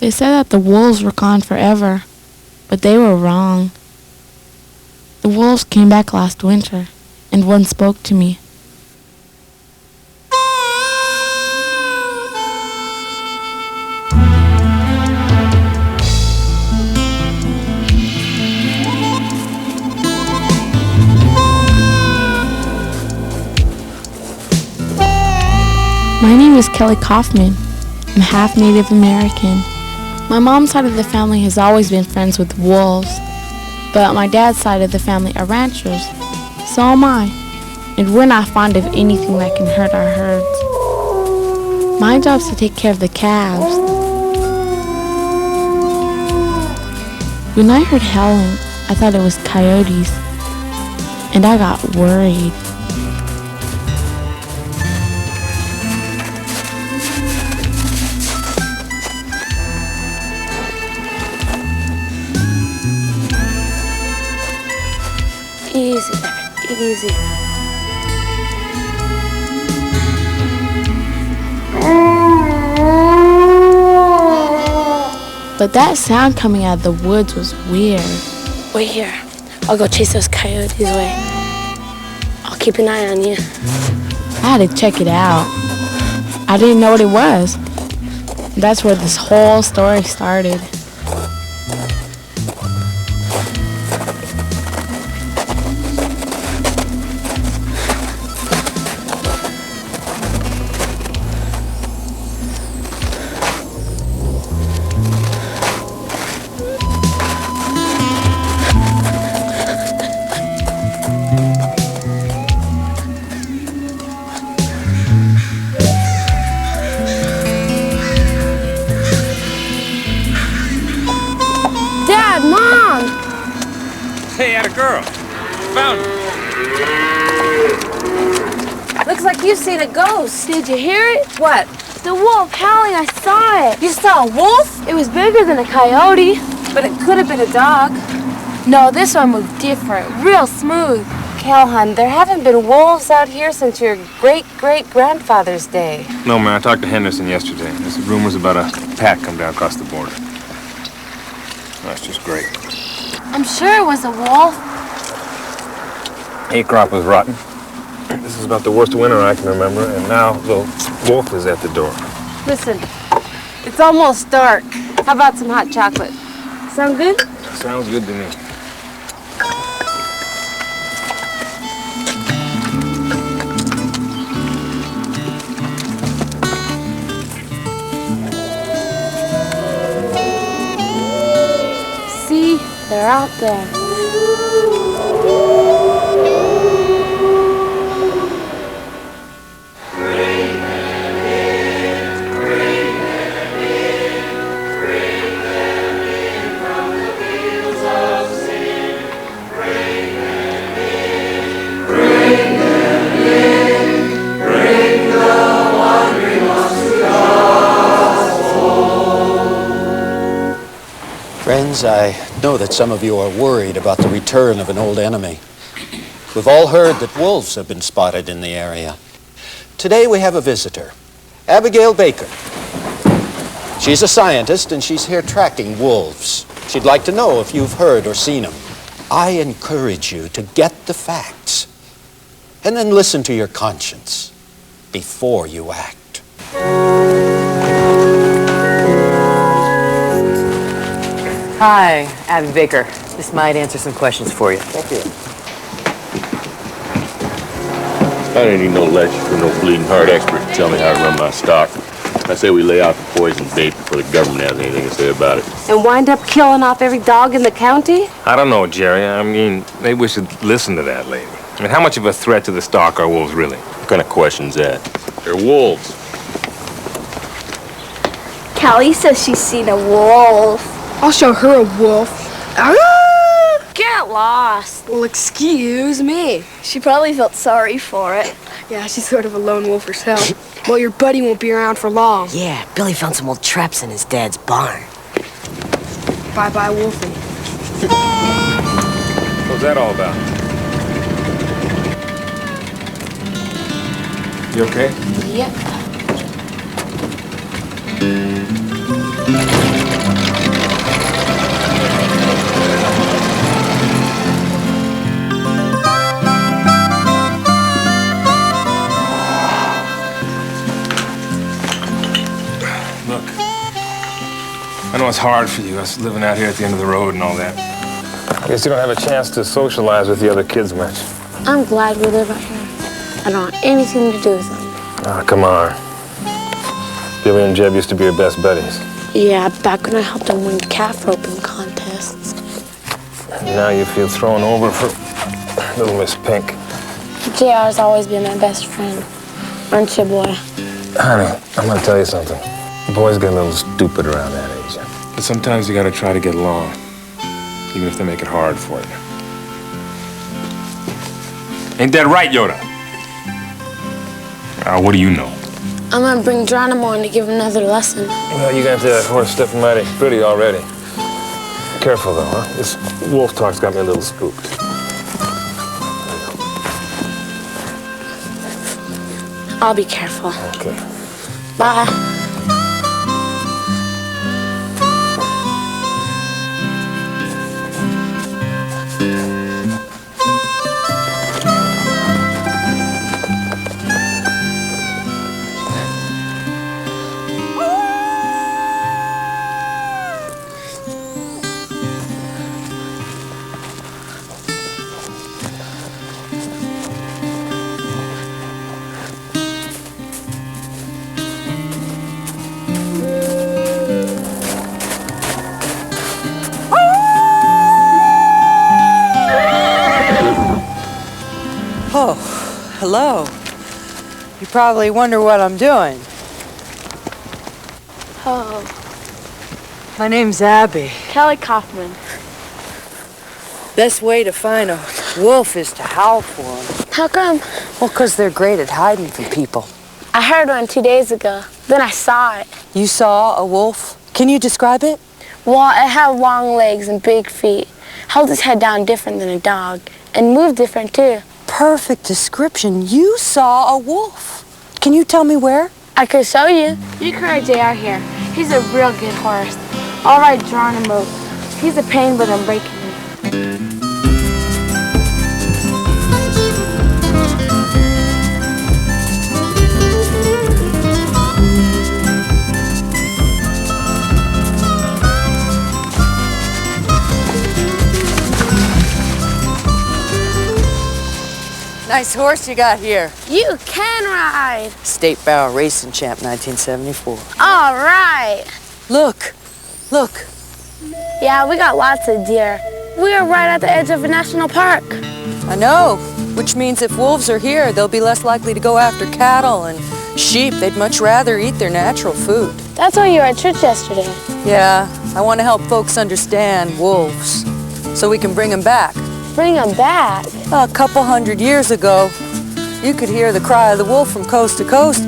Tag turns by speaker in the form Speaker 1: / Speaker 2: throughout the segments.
Speaker 1: They said that the wolves were gone forever, but they were wrong. The wolves came back last winter, and one spoke to me. My name is Kelly Kaufman. I'm half Native American. My mom's side of the family has always been friends with wolves, but my dad's side of the family are ranchers. So am I, and we're not fond of anything that can hurt our herds. My job's to take care of the calves. When I heard howling, I thought it was coyotes, and I got worried.
Speaker 2: Easy, baby, easy.
Speaker 1: But that sound coming out of the woods was weird.
Speaker 2: Wait here. I'll go chase those coyotes away. I'll keep an eye on you.
Speaker 1: I had to check it out. I didn't know what it was. That's where this whole story started.
Speaker 2: Mom!
Speaker 3: Hey, atta girl. Found her.
Speaker 2: Looks like you've seen a ghost. Did you hear it? What? The wolf howling, I saw it. You saw a wolf? It was bigger than a coyote, but it could have been a dog. No, this one moved different, real smooth. Calhoun, there haven't been wolves out here since your great-great-grandfather's day.
Speaker 3: No, man, I talked to Henderson yesterday. There's rumors about a pack come down across the border. That's just great.
Speaker 2: I'm sure it was a wolf.
Speaker 3: Hay crop was rotten. This is about the worst winter I can remember, and now the wolf is at the door.
Speaker 2: Listen, it's almost dark. How about some hot chocolate? Sound good?
Speaker 3: Sounds good to me.
Speaker 2: See, they're out there.
Speaker 4: Friends, I know that some of you are worried about the return of an old enemy. We've all heard that wolves have been spotted in the area. Today we have a visitor, Abigail Baker. She's a scientist and she's here tracking wolves. She'd like to know if you've heard or seen them. I encourage you to get the facts and then listen to your conscience before you act.
Speaker 5: Hi, Abby Baker. This might answer some questions for you.
Speaker 4: Thank you.
Speaker 6: I don't need no lecture or no bleeding heart expert to tell me how to run my stock. I say we lay out the poison bait before the government has anything to say about it.
Speaker 2: And wind up killing off every dog in the county?
Speaker 3: I don't know, Jerry. I mean, maybe we should listen to that lady. I mean, how much of a threat to the stock are wolves really?
Speaker 6: What kind of question's that? They're wolves.
Speaker 7: Callie says she's seen a wolf.
Speaker 8: I'll show her a wolf. Ah!
Speaker 2: Get lost.
Speaker 8: Well, excuse me.
Speaker 7: She probably felt sorry for it.
Speaker 8: Yeah, she's sort of a lone wolf herself. Well, your buddy won't be around for long.
Speaker 5: Yeah, Billy found some old traps in his dad's barn.
Speaker 8: Bye-bye, Wolfie.
Speaker 3: What's that all about? You okay?
Speaker 2: Yep.
Speaker 3: know it's hard for you, us living out here at the end of the road and all that. I guess you don't have a chance to socialize with the other kids much.
Speaker 1: I'm glad we live out here. I don't want anything to do with them.
Speaker 3: Ah, come on. Billy and Jeb used to be your best buddies.
Speaker 1: Yeah, back when I helped them win calf roping contests.
Speaker 3: And now you feel thrown over for little Miss Pink.
Speaker 1: JR's always been my best friend. Aren't you, boy?
Speaker 3: Honey, I'm gonna tell you something. Boys get a little stupid around that age. But sometimes you gotta try to get along, even if they make it hard for you. Ain't that right, Yoda? What do you know?
Speaker 1: I'm gonna bring Geronimo in to give him another lesson.
Speaker 3: Well, you got that horse stepping mighty pretty already. Careful, though, huh? This wolf talk's got me a little spooked.
Speaker 1: I'll be careful.
Speaker 3: Okay.
Speaker 1: Bye.
Speaker 5: Oh, hello. You probably wonder what I'm doing.
Speaker 1: Oh,
Speaker 5: My name's Abby.
Speaker 1: Kelly Kaufman.
Speaker 5: Best way to find a wolf is to howl for them.
Speaker 1: How come?
Speaker 5: Well, 'cause they're great at hiding from people.
Speaker 1: I heard one 2 days ago. Then I saw it.
Speaker 5: You saw a wolf? Can you describe it?
Speaker 1: Well, it had long legs and big feet. Held its head down different than a dog. And moved different, too.
Speaker 5: Perfect description. You saw a wolf. Can you tell me where?
Speaker 1: I could show you. You can ride JR here. He's a real good horse. I'll ride Geronimo. He's a pain, but I'm breaking him.
Speaker 5: Nice horse you got here.
Speaker 1: You can ride.
Speaker 5: State Barrel Racing Champ, 1974.
Speaker 1: All right.
Speaker 5: Look.
Speaker 1: Yeah, we got lots of deer. We are right at the edge of a national park.
Speaker 5: I know, which means if wolves are here, they'll be less likely to go after cattle and sheep. They'd much rather eat their natural food.
Speaker 1: That's why you were at church yesterday.
Speaker 5: Yeah, I want to help folks understand wolves so we can bring them back.
Speaker 1: Bring them back.
Speaker 5: A couple hundred years ago, you could hear the cry of the wolf from coast to coast.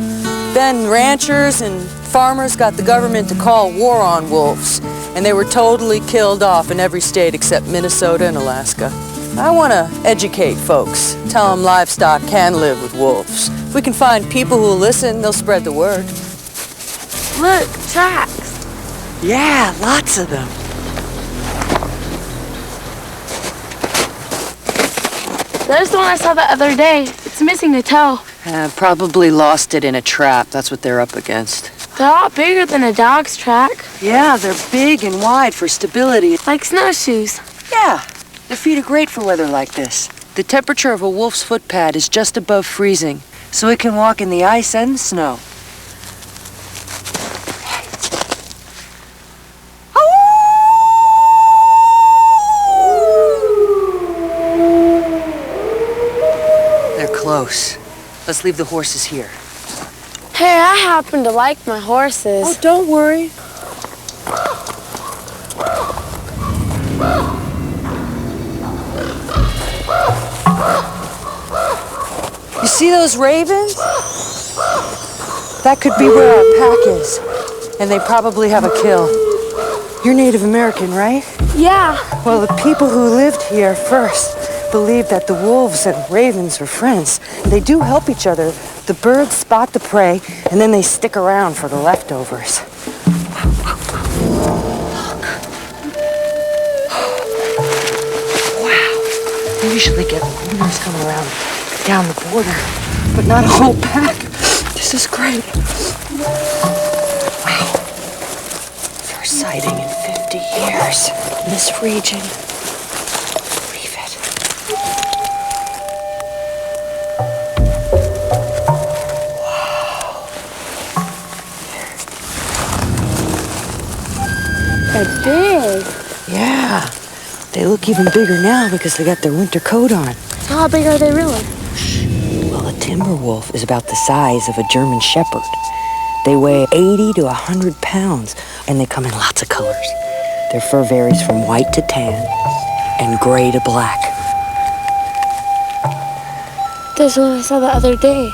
Speaker 5: Then ranchers and farmers got the government to call war on wolves, and they were totally killed off in every state except Minnesota and Alaska. I want to educate folks, tell them livestock can live with wolves. If we can find people who will listen, they'll spread the word.
Speaker 1: Look, tracks.
Speaker 5: Yeah, lots of them.
Speaker 1: There's the one I saw the other day. It's missing a toe.
Speaker 5: Probably lost it in a trap. That's what they're up against.
Speaker 1: They're a lot bigger than a dog's track.
Speaker 5: Yeah, they're big and wide for stability.
Speaker 1: Like snowshoes.
Speaker 5: Yeah, their feet are great for weather like this. The temperature of a wolf's foot pad is just above freezing, so it can walk in the ice and snow. They're close. Let's leave the horses here.
Speaker 1: Hey, I happen to like my horses.
Speaker 5: Oh, don't worry. You see those ravens? That could be where our pack is. And they probably have a kill. You're Native American, right?
Speaker 1: Yeah.
Speaker 5: Well, the people who lived here first believed that the wolves and ravens were friends. They do help each other. The birds spot the prey, and then they stick around for the leftovers. Wow. They usually get rumors come around down the border, but not a whole pack. This is great. Wow. Very First sighting in 50 years in this region. Believe it. Wow.
Speaker 2: They're big.
Speaker 5: Yeah. They look even bigger now because they got their winter coat on.
Speaker 2: How big are they really?
Speaker 5: Well, a timber wolf is about the size of a German shepherd. They weigh 80 to 100 pounds, and they come in lots of colors. Their fur varies from white to tan and gray to black.
Speaker 2: There's one I saw the other day.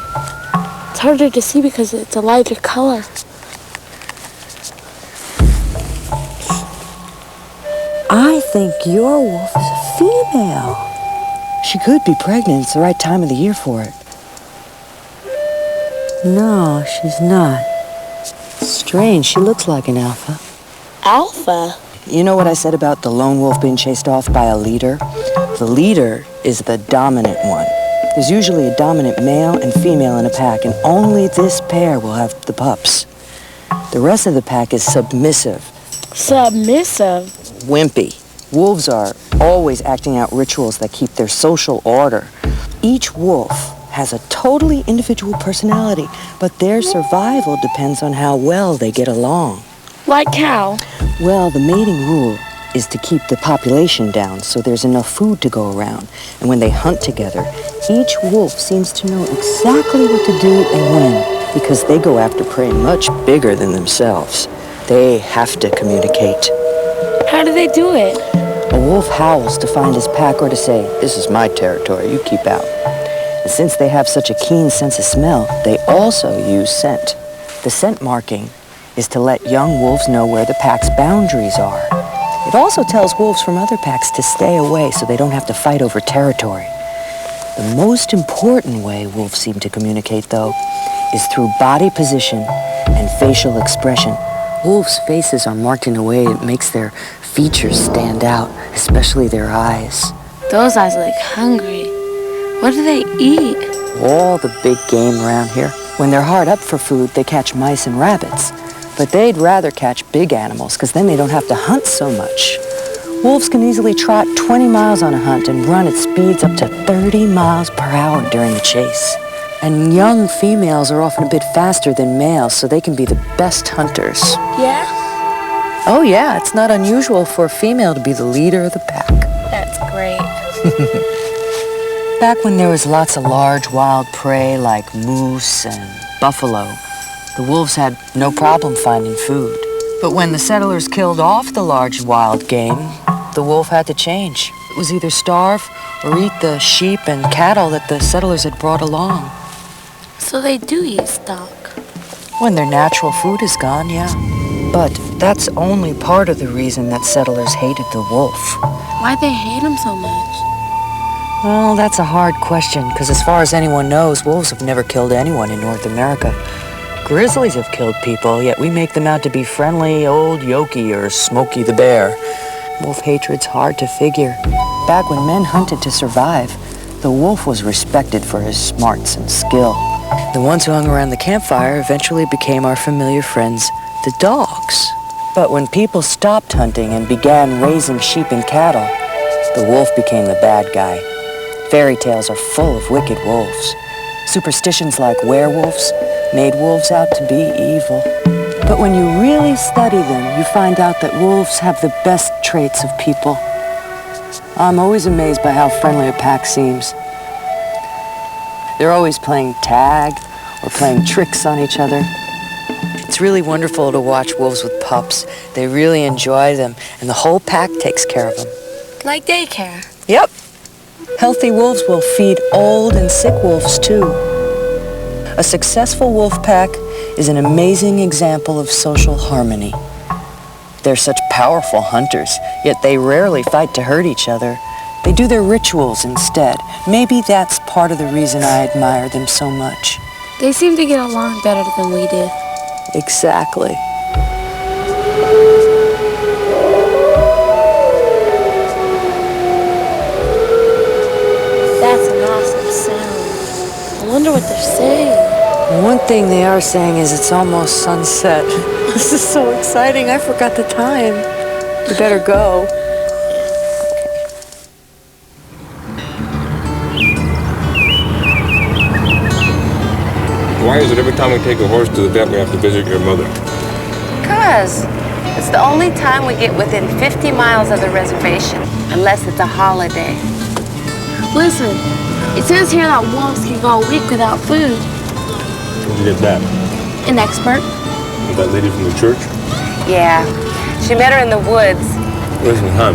Speaker 2: It's harder to see because it's a lighter color.
Speaker 5: I think your wolf is a female. She could be pregnant. It's the right time of the year for it. No, she's not. Strange. She looks like an alpha.
Speaker 2: Alpha?
Speaker 5: You know what I said about the lone wolf being chased off by a leader? The leader is the dominant one. There's usually a dominant male and female in a pack, and only this pair will have the pups. The rest of the pack is submissive.
Speaker 2: Submissive?
Speaker 5: Wimpy. Wolves are always acting out rituals that keep their social order. Each wolf has a totally individual personality, but their survival depends on how well they get along.
Speaker 2: Like how?
Speaker 5: Well, the mating rule is to keep the population down so there's enough food to go around. And when they hunt together, each wolf seems to know exactly what to do and when, because they go after prey much bigger than themselves. They have to communicate.
Speaker 2: How do they do it?
Speaker 5: A wolf howls to find his pack or to say, "This is my territory, you keep out." And since they have such a keen sense of smell, they also use scent. The scent marking is to let young wolves know where the pack's boundaries are. It also tells wolves from other packs to stay away so they don't have to fight over territory. The most important way wolves seem to communicate, though, is through body position and facial expression. Wolves' faces are marked in a way that makes their features stand out, especially their eyes.
Speaker 2: Those eyes look hungry. What do they eat?
Speaker 5: All the big game around here. When they're hard up for food, they catch mice and rabbits. But they'd rather catch big animals, because then they don't have to hunt so much. Wolves can easily trot 20 miles on a hunt and run at speeds up to 30 miles per hour during the chase. And young females are often a bit faster than males, so they can be the best hunters.
Speaker 2: Yeah?
Speaker 5: Oh yeah, it's not unusual for a female to be the leader of the pack.
Speaker 2: That's great.
Speaker 5: Back when there was lots of large wild prey like moose and buffalo, the wolves had no problem finding food. But when the settlers killed off the large wild game, the wolf had to change. It was either starve or eat the sheep and cattle that the settlers had brought along.
Speaker 2: So they do eat stock.
Speaker 5: When their natural food is gone, yeah. But that's only part of the reason that settlers hated the wolf.
Speaker 2: Why'd they hate him so much?
Speaker 5: Well, that's a hard question, because as far as anyone knows, wolves have never killed anyone in North America. Grizzlies have killed people, yet we make them out to be friendly old Yoki or Smokey the Bear. Wolf hatred's hard to figure. Back when men hunted to survive, the wolf was respected for his smarts and skill. The ones who hung around the campfire eventually became our familiar friends, the dogs. But when people stopped hunting and began raising sheep and cattle, the wolf became the bad guy. Fairy tales are full of wicked wolves. Superstitions like werewolves made wolves out to be evil. But when you really study them, you find out that wolves have the best traits of people. I'm always amazed by how friendly a pack seems. They're always playing tag or playing tricks on each other. It's really wonderful to watch wolves with pups. They really enjoy them, and the whole pack takes care of them.
Speaker 2: Like daycare.
Speaker 5: Yep. Healthy wolves will feed old and sick wolves, too. A successful wolf pack is an amazing example of social harmony. They're such powerful hunters, yet they rarely fight to hurt each other. They do their rituals instead. Maybe that's part of the reason I admire them so much.
Speaker 2: They seem to get along better than we do.
Speaker 5: Exactly.
Speaker 2: That's an awesome sound. I wonder what they're saying.
Speaker 5: One thing they are saying is it's almost sunset. This is so exciting. I forgot the time. We better go.
Speaker 3: Why is it every time we take a horse to the vet, we have to visit your mother?
Speaker 2: Because it's the only time we get within 50 miles of the reservation, unless it's a holiday. Listen, it says here that wolves can go a week without food.
Speaker 3: Where'd you get that?
Speaker 2: An expert?
Speaker 3: With that lady from the church?
Speaker 2: Yeah. She met her in the woods.
Speaker 3: Listen, hon,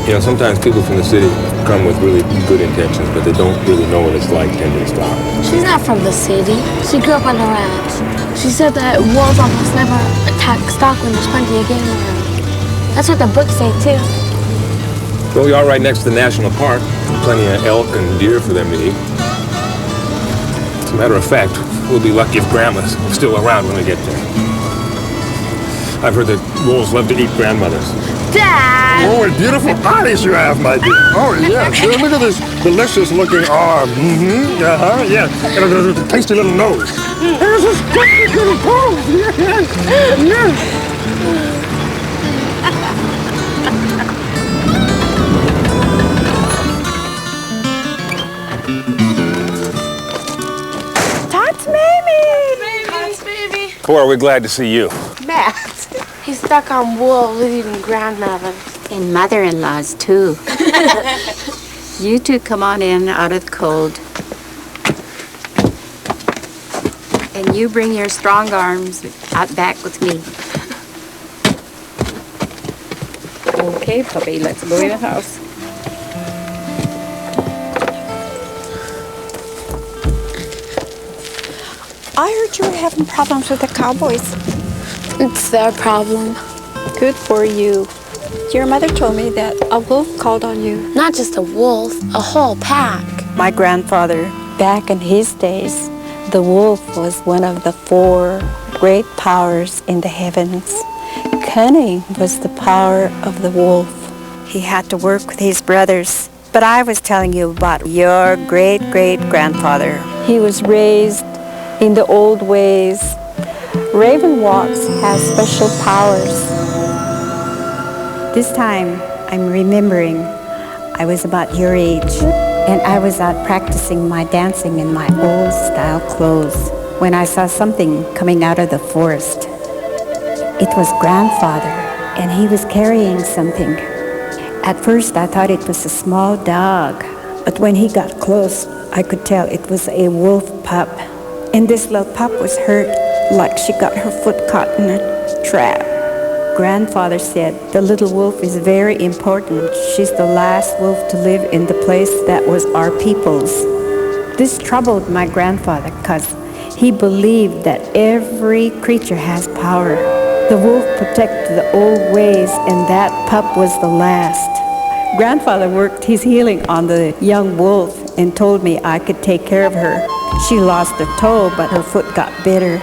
Speaker 3: you know, sometimes people from the city come with really good intentions, but they don't really know what it's like tending stock.
Speaker 1: She's not from the city. She grew up on a ranch. She said that wolves almost never attack stock when there's plenty of game around. That's what the books say, too.
Speaker 3: Well, we are right next to the national park. Plenty of elk and deer for them to eat. As a matter of fact, we'll be lucky if Grandma's still around when we get there. I've heard that wolves love to eat grandmothers.
Speaker 2: Dad!
Speaker 9: Oh, what beautiful eyes you have, my dear. Oh, yeah. Sure. Look at this delicious-looking arm. Mm-hmm. Uh-huh. Yeah. And a tasty little nose. There's this tasty little pose. Yes. Yes.
Speaker 2: Tots baby! Tots baby!
Speaker 3: Boy, are we glad to see you.
Speaker 2: Matt. He's stuck on wolves eating grandmothers.
Speaker 10: And mother-in-laws, too. You two come on in out of the cold. And you bring your strong arms out back with me. Okay, puppy, let's go in the house.
Speaker 7: I heard you were having problems with the cowboys.
Speaker 1: It's their problem.
Speaker 7: Good for you. Your mother told me that a wolf called on you.
Speaker 1: Not just a wolf, a whole pack.
Speaker 11: My grandfather, back in his days, the wolf was one of the 4 great powers in the heavens. Cunning was the power of the wolf. He had to work with his brothers. But I was telling you about your great-great-grandfather. He was raised in the old ways. Raven walks has special powers. This time, I'm remembering I was about your age, and I was out practicing my dancing in my old style clothes when I saw something coming out of the forest. It was Grandfather, and he was carrying something. At first, I thought it was a small dog, but when he got close, I could tell it was a wolf pup. And this little pup was hurt, like she got her foot caught in a trap. Grandfather said the little wolf is very important. She's the last wolf to live in the place that was our people's. This troubled my grandfather because he believed that every creature has power. The wolf protected the old ways, and that pup was the last. Grandfather worked his healing on the young wolf and told me I could take care of her. She lost her toe, but her foot got better.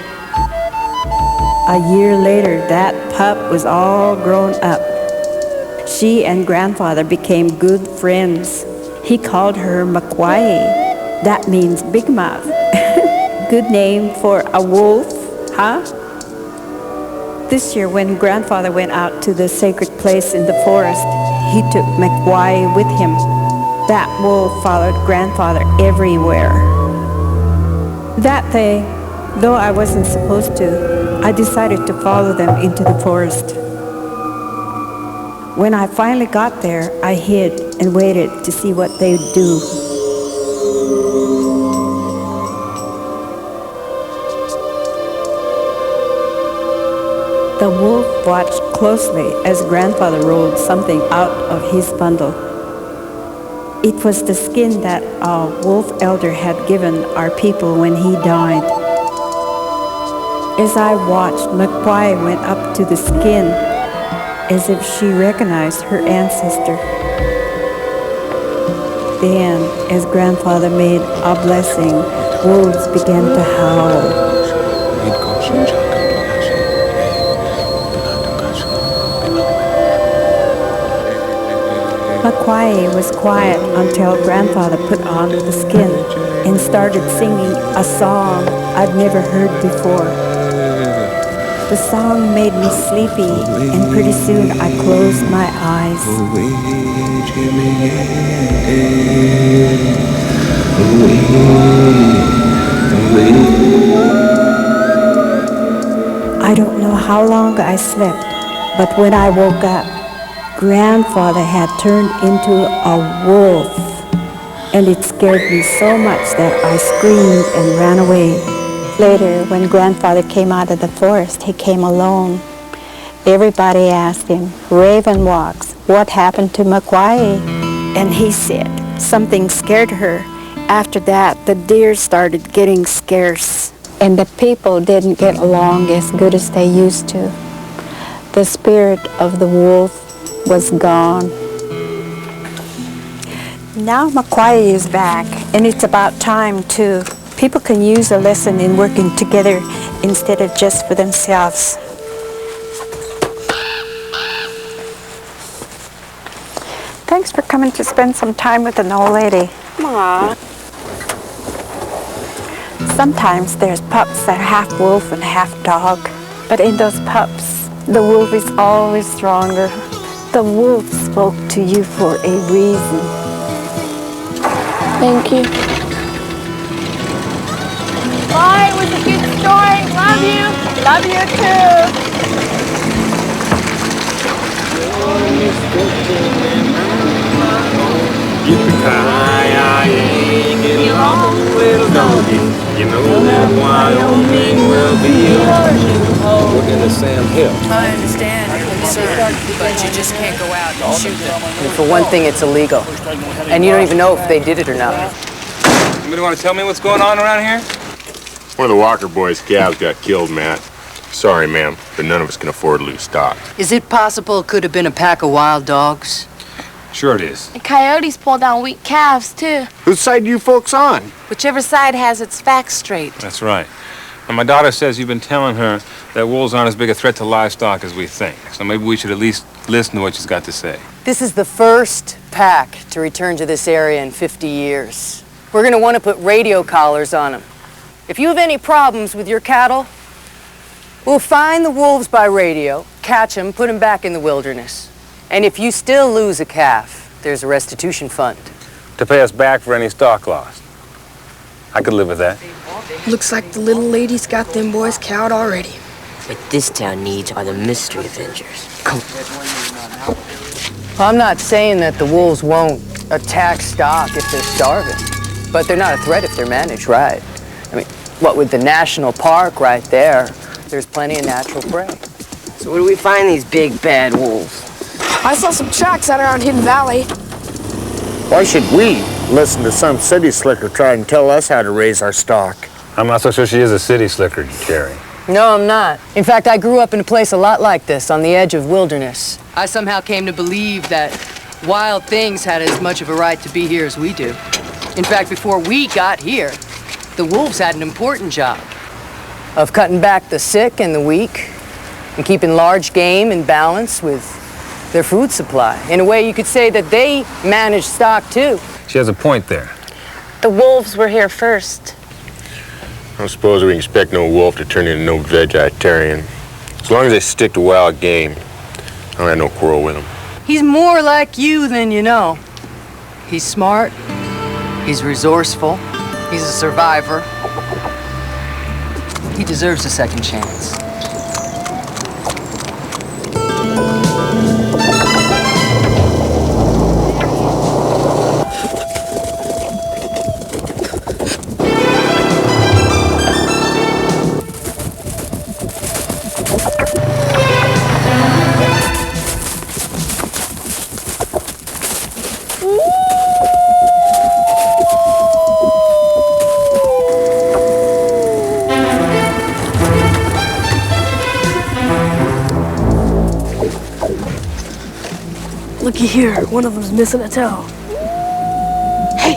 Speaker 11: A year later, that pup was all grown up. She and Grandfather became good friends. He called her Makwai. That means big mouth. Good name for a wolf, huh? This year, when Grandfather went out to the sacred place in the forest, he took Makwai with him. That wolf followed Grandfather everywhere. That day, though I wasn't supposed to, I decided to follow them into the forest. When I finally got there, I hid and waited to see what they'd do. The wolf watched closely as Grandfather rolled something out of his bundle. It was the skin that a wolf elder had given our people when he died. As I watched, Makwai went up to the skin as if she recognized her ancestor. Then, as Grandfather made a blessing, wolves began to howl. Makwai was quiet until Grandfather put on the skin and started singing a song I'd never heard before. The song made me sleepy, and pretty soon I closed my eyes. I don't know how long I slept, but when I woke up, Grandfather had turned into a wolf, and it scared me so much that I screamed and ran away. Later, when Grandfather came out of the forest, he came alone. Everybody asked him, "Raven walks, what happened to Makwai?" And he said, something scared her. After that, the deer started getting scarce, and the people didn't get along as good as they used to. The spirit of the wolf was gone. Now Makwai is back, and it's about time too. People can use a lesson in working together instead of just for themselves. Thanks for coming to spend some time with an old lady.
Speaker 2: Aw.
Speaker 11: Sometimes there's pups that are half wolf and half dog. But in those pups, the wolf is always stronger. The wolf spoke to you for a reason.
Speaker 1: Thank you.
Speaker 2: Bye, it was a good story. Love you. Love you too.
Speaker 3: Yippee-ki-yay, get along, little doggy. You know that Wyoming will be yours. We're in the Sam Hill.
Speaker 5: I understand your concern, but you just can't go out and shoot them. And for one thing, it's illegal. And you don't even know if they did it or not.
Speaker 3: Somebody want to tell me what's going on around here?
Speaker 6: One of the Walker boys' calves got killed, Matt. Sorry, ma'am, but none of us can afford loose stock.
Speaker 5: Is it possible it could have been a pack of wild dogs?
Speaker 3: Sure it is.
Speaker 2: And coyotes pull down weak calves too.
Speaker 12: Whose side are you folks on?
Speaker 2: Whichever side has its facts straight.
Speaker 3: That's right. And my daughter says you've been telling her that wolves aren't as big a threat to livestock as we think. So maybe we should at least listen to what she's got to say.
Speaker 5: This is the first pack to return to this area in 50 years. We're going to want to put radio collars on them. If you have any problems with your cattle, we'll find the wolves by radio, catch them, put them back in the wilderness. And if you still lose a calf, there's a restitution fund.
Speaker 3: To pay us back for any stock lost. I could live with that.
Speaker 8: Looks like the little lady's got them boys cowed already.
Speaker 13: What this town needs are the Mystery Avengers.
Speaker 5: Well, I'm not saying that the wolves won't attack stock if they're starving, but they're not a threat if they're managed right. I mean, what with the national park right there, there's plenty of natural prey.
Speaker 13: So where do we find these big bad wolves?
Speaker 8: I saw some tracks out around Hidden Valley.
Speaker 12: Why should we listen to some city slicker try and tell us how to raise our stock?
Speaker 3: I'm not so sure she is a city slicker, Jerry.
Speaker 5: No, I'm not. In fact, I grew up in a place a lot like this, on the edge of wilderness. I somehow came to believe that wild things had as much of a right to be here as we do. In fact, before we got here, the wolves had an important job of cutting back the sick and the weak and keeping large game in balance with their food supply. In a way, you could say that they manage stock, too.
Speaker 3: She has a point there.
Speaker 2: The wolves were here first.
Speaker 6: I don't suppose we can expect no wolf to turn into no vegetarian. As long as they stick to wild game, I don't have no quarrel with them.
Speaker 5: He's more like you than you know. He's smart, he's resourceful, he's a survivor. He deserves a second chance.
Speaker 8: Looky here, one of them's missing a toe.
Speaker 2: Hey,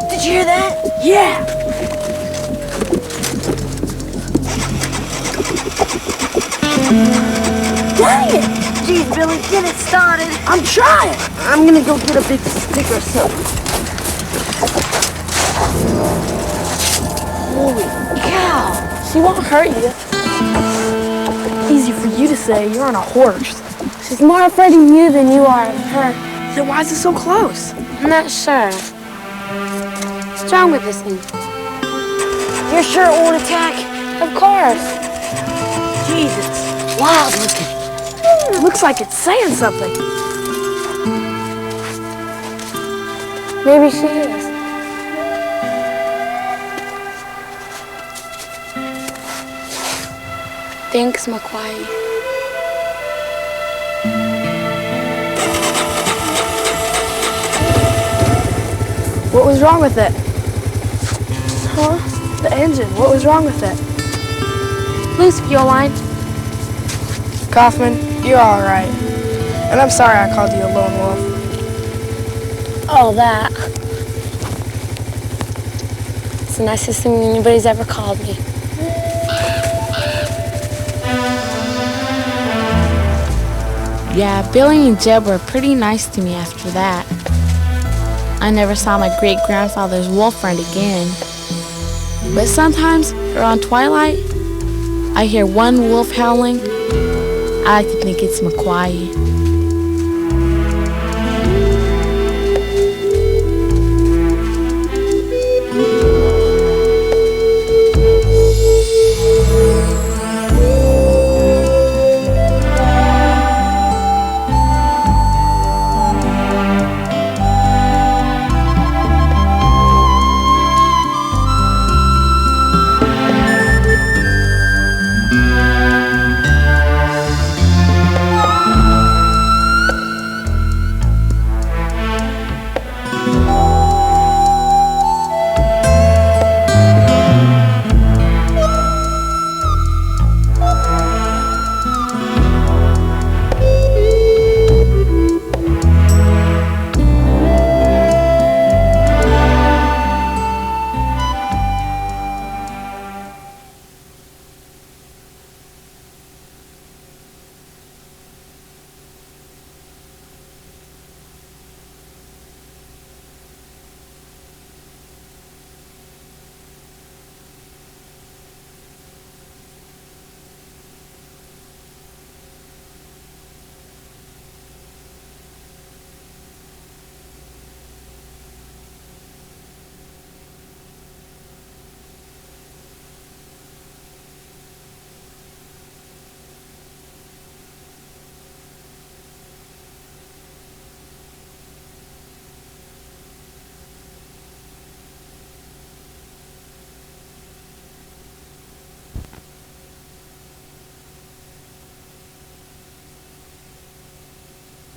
Speaker 2: did you hear that?
Speaker 8: Yeah!
Speaker 2: Dang it! Geez, Billy, get it started.
Speaker 8: I'm trying!
Speaker 2: I'm gonna go get a big stick or something. Holy cow!
Speaker 1: She won't hurt you.
Speaker 8: easy for you to say. You're on a horse.
Speaker 2: She's more afraid of you than you are of her.
Speaker 8: Then why is it so close?
Speaker 2: I'm not sure. What's wrong with this thing? You're sure it won't attack? Of course.
Speaker 8: Jesus. Wild looking. It looks like it's saying something.
Speaker 2: Maybe she is. Thanks, McQuay.
Speaker 8: What was wrong with it?
Speaker 2: Huh?
Speaker 8: The engine. What was wrong with it?
Speaker 2: Loose fuel line.
Speaker 8: Kaufman, you're all right. And I'm sorry I called you a lone wolf.
Speaker 2: Oh, that. It's the nicest thing anybody's ever called me.
Speaker 1: Yeah, Billy and Jeb were pretty nice to me after that. I never saw my great-grandfather's wolf friend again. But sometimes, around twilight, I hear one wolf howling. I like to think it's McQuay.